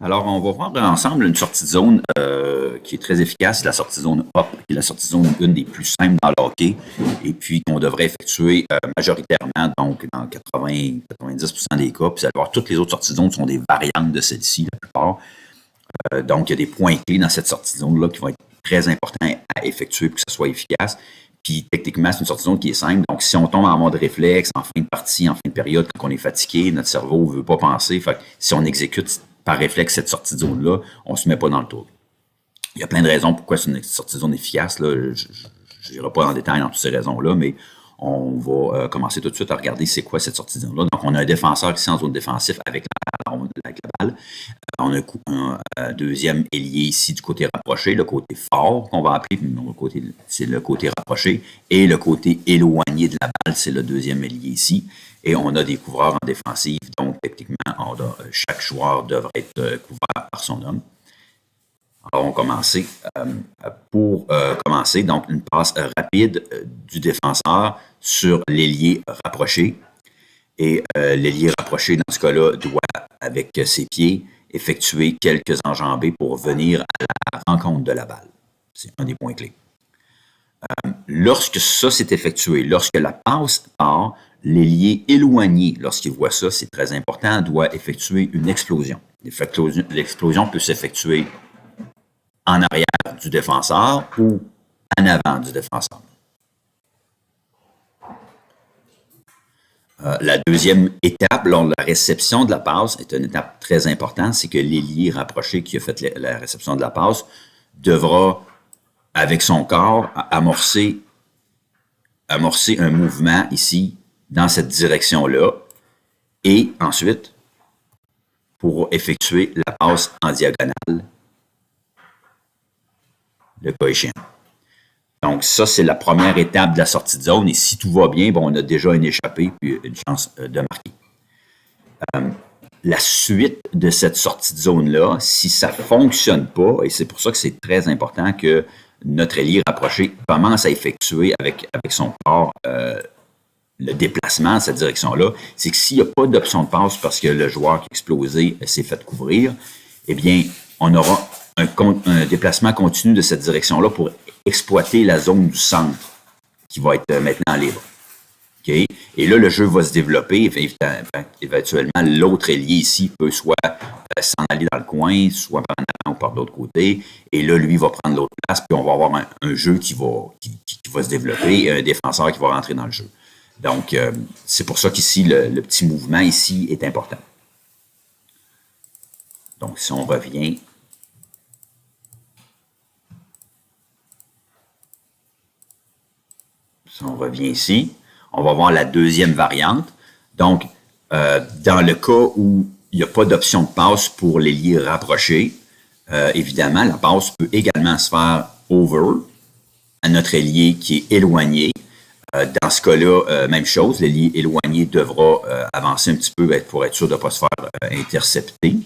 Alors, on va voir ensemble une sortie de zone qui est très efficace, la sortie de zone hop, qui est la sortie de zone une des plus simples dans le hockey, et puis qu'on devrait effectuer majoritairement, donc dans 80-90% des cas, puis vous allez voir, toutes les autres sorties de zone sont des variantes de celle-ci, la plupart. Donc, il y a des points clés dans cette sortie de zone-là qui vont être très importants à effectuer pour que ça soit efficace. Puis, techniquement, c'est une sortie de zone qui est simple. Donc, si on tombe en mode réflexe, en fin de partie, en fin de période, quand on est fatigué, notre cerveau ne veut pas penser. Fait que si on exécute par réflexe cette sortie de zone-là, on ne se met pas dans le tour. Il y a plein de raisons pourquoi c'est une sortie de zone efficace. Là. Je n'irai pas en détail dans toutes ces raisons-là, mais on va commencer tout de suite à regarder c'est quoi cette sortie de zone-là. Donc, on a un défenseur ici en zone défensive avec la balle. On a un deuxième ailier ici du côté rapproché, le côté fort qu'on va appeler, c'est le côté rapproché, et le côté éloigné de la balle, c'est le deuxième ailier ici. Et on a des couvreurs en défensive, donc techniquement, chaque joueur devrait être couvert par son homme. Alors, on va commencer. Pour commencer, donc une passe rapide du défenseur sur l'ailier rapproché. Et l'ailier rapproché, dans ce cas-là, doit, avec ses pieds, effectuer quelques enjambées pour venir à la rencontre de la balle. C'est un des points clés. Lorsque ça s'est effectué, lorsque la passe part, l'ailier éloigné, lorsqu'il voit ça, c'est très important, doit effectuer une explosion. L'explosion peut s'effectuer en arrière du défenseur ou en avant du défenseur. La deuxième étape, lors de la réception de la passe, est une étape très importante, c'est que l'ailier rapproché qui a fait la réception de la passe devra, avec son corps, amorcer un mouvement ici, dans cette direction-là, et ensuite, pour effectuer la passe en diagonale, le cas échéant. Donc, ça, c'est la première étape de la sortie de zone. Et si tout va bien, bon, on a déjà une échappée puis une chance de marquer. La suite de cette sortie de zone-là, si ça ne fonctionne pas, et c'est pour ça que c'est très important que notre ailier rapproché commence à effectuer avec son corps le déplacement de cette direction-là, c'est que s'il n'y a pas d'option de passe parce que le joueur qui a explosé s'est fait couvrir, eh bien, on aura un déplacement continu de cette direction-là pour exploiter la zone du centre qui va être maintenant libre. Okay? Et là, le jeu va se développer. Éventuellement, l'autre ailier ici peut soit s'en aller dans le coin, soit par en avant ou par l'autre côté. Et là, lui va prendre l'autre place, puis on va avoir un jeu qui va se développer et un défenseur qui va rentrer dans le jeu. Donc, c'est pour ça qu'ici, le petit mouvement ici est important. Donc, si on revient... Si on revient ici, on va voir la deuxième variante. Donc, dans le cas où il n'y a pas d'option de passe pour l'ailier rapproché, évidemment, la passe peut également se faire over à notre ailier qui est éloigné. Dans ce cas-là, même chose, l'ailier éloigné devra avancer un petit peu pour être sûr de ne pas se faire intercepter.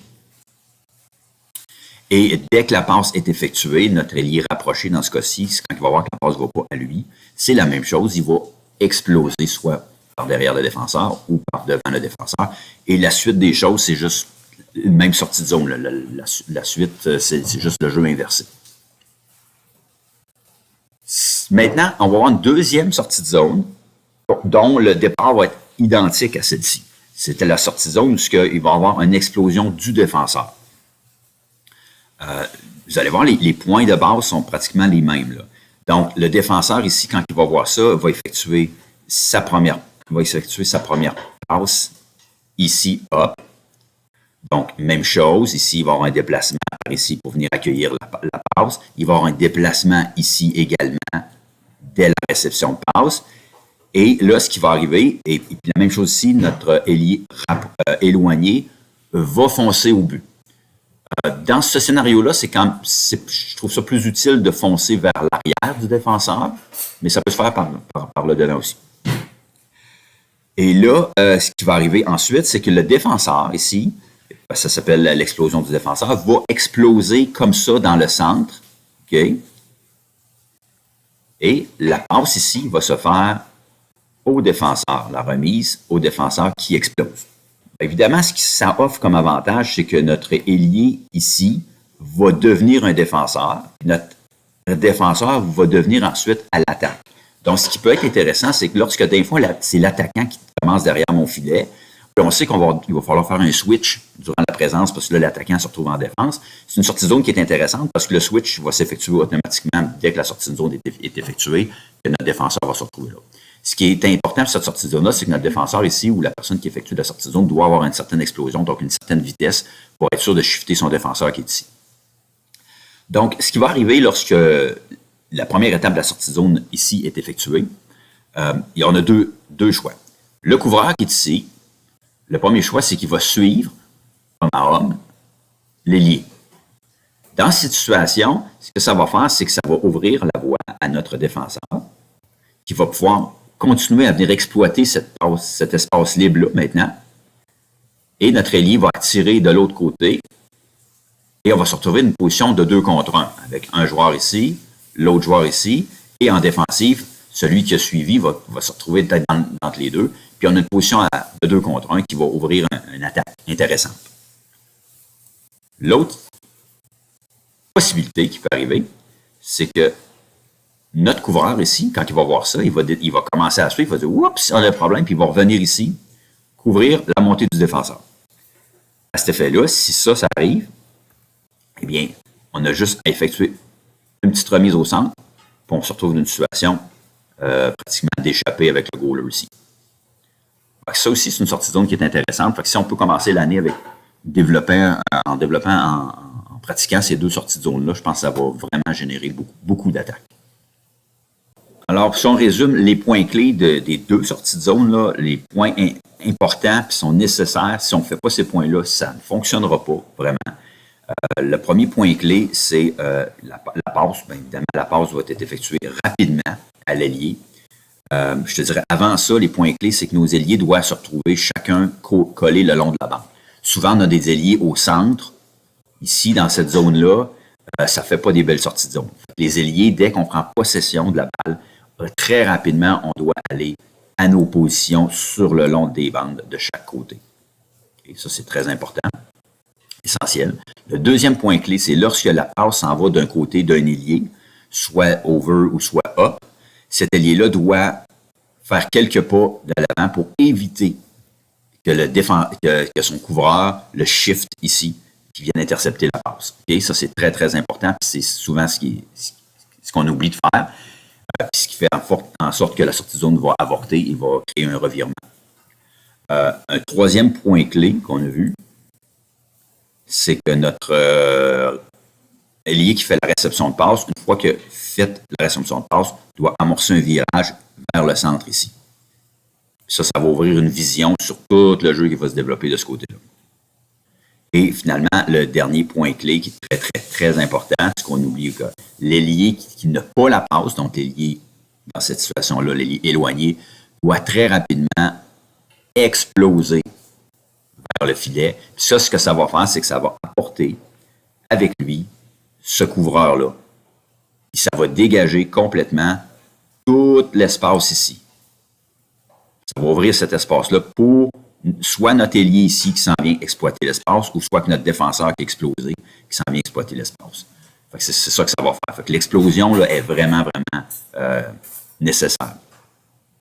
Et dès que la passe est effectuée, notre ailier rapproché, dans ce cas-ci, quand il va voir que la passe ne va pas à lui, c'est la même chose. Il va exploser soit par derrière le défenseur ou par devant le défenseur. Et la suite des choses, c'est juste une même sortie de zone. La suite, c'est juste le jeu inversé. Maintenant, on va avoir une deuxième sortie de zone dont le départ va être identique à celle-ci. C'était la sortie de zone où il va y avoir une explosion du défenseur. Vous allez voir, les points de base sont pratiquement les mêmes. Là. Donc, le défenseur ici, quand il va voir ça, va effectuer sa première passe ici, hop. Donc, même chose. Ici, il va y avoir un déplacement par ici pour venir accueillir la passe. Il va y avoir un déplacement ici également dès la réception de passe. Et là, ce qui va arriver, et puis la même chose ici, notre ailier éloigné va foncer au but. Dans ce scénario-là, je trouve ça plus utile de foncer vers l'arrière du défenseur, mais ça peut se faire par le devant aussi. Et là, ce qui va arriver ensuite, c'est que le défenseur ici, ça s'appelle l'explosion du défenseur, va exploser comme ça dans le centre. Okay? Et la passe ici va se faire au défenseur, la remise au défenseur qui explose. Évidemment, ce que ça offre comme avantage, c'est que notre ailier ici va devenir un défenseur. Notre défenseur va devenir ensuite à l'attaque. Donc, ce qui peut être intéressant, c'est que lorsque des fois, c'est l'attaquant qui commence derrière mon filet, puis on sait qu'il va falloir faire un switch durant la présence parce que là, l'attaquant se retrouve en défense. C'est une sortie de zone qui est intéressante parce que le switch va s'effectuer automatiquement dès que la sortie de zone est effectuée, que notre défenseur va se retrouver là. Ce qui est important pour cette sortie de zone-là, c'est que notre défenseur ici, ou la personne qui effectue la sortie de zone, doit avoir une certaine explosion, donc une certaine vitesse, pour être sûr de shifter son défenseur qui est ici. Donc, ce qui va arriver lorsque la première étape de la sortie de zone ici est effectuée, on a deux choix. Le couvreur qui est ici, le premier choix, c'est qu'il va suivre, homme à homme, l'ailier. Dans cette situation, ce que ça va faire, c'est que ça va ouvrir la voie à notre défenseur, qui va pouvoir continuer à venir exploiter cet espace libre-là maintenant. Et notre ailier va tirer de l'autre côté. Et on va se retrouver dans une position de 2 contre 1, avec un joueur ici, l'autre joueur ici. Et en défensive, celui qui a suivi va se retrouver peut-être entre les deux. Puis on a une position de 2 contre 1 qui va ouvrir une attaque intéressante. L'autre possibilité qui peut arriver, c'est que notre couvreur ici, quand il va voir ça, il va commencer à suivre, il va dire « Oups, on a un problème », puis il va revenir ici, couvrir la montée du défenseur. À cet effet-là, si ça arrive, eh bien, on a juste à effectuer une petite remise au centre, puis on se retrouve dans une situation pratiquement d'échapper avec le goaler ici. Ça aussi, c'est une sortie de zone qui est intéressante. Fait que si on peut commencer l'année avec en pratiquant ces deux sorties de zone-là, je pense que ça va vraiment générer beaucoup d'attaques. Alors, si on résume les points clés des deux sorties de zone, là, les points importants qui sont nécessaires, si on ne fait pas ces points-là, ça ne fonctionnera pas vraiment. Le premier point clé, c'est la passe. Bien évidemment, la passe va être effectuée rapidement à l'ailier. Je te dirais, avant ça, les points clés, c'est que nos ailiers doivent se retrouver chacun collés le long de la bande. Souvent, on a des ailiers au centre. Ici, dans cette zone-là, ça ne fait pas des belles sorties de zone. Les ailiers, dès qu'on prend possession de la balle, très rapidement, on doit aller à nos positions sur le long des bandes de chaque côté. Et ça, c'est très important, essentiel. Le deuxième point clé, c'est lorsque la passe s'en va d'un côté d'un ailier, soit over ou soit up, cet ailier-là doit faire quelques pas de l'avant pour éviter que son couvreur le shift ici, qui vienne intercepter la passe. Okay? Ça, c'est très, très important. C'est souvent ce qu'on oublie de faire. Ce qui fait en sorte que la sortie de zone va avorter et va créer un revirement. Un troisième point clé qu'on a vu, c'est que notre ailier qui fait la réception de passe, une fois que fait la réception de passe, doit amorcer un virage vers le centre ici. Ça va ouvrir une vision sur tout le jeu qui va se développer de ce côté-là. Et finalement, le dernier point clé qui est très, très, très important, c'est qu'on oublie que l'ailier qui n'a pas la passe, donc l'ailier dans cette situation-là, l'ailier éloigné, doit très rapidement exploser vers le filet. Puis ça, ce que ça va faire, c'est que ça va apporter avec lui ce couvreur-là. Puis ça va dégager complètement tout l'espace ici. Ça va ouvrir cet espace-là pour soit notre ailier ici qui s'en vient exploiter l'espace, ou soit que notre défenseur qui est explosé qui s'en vient exploiter l'espace. C'est ça que ça va faire. Fait que l'explosion là, est vraiment, vraiment nécessaire.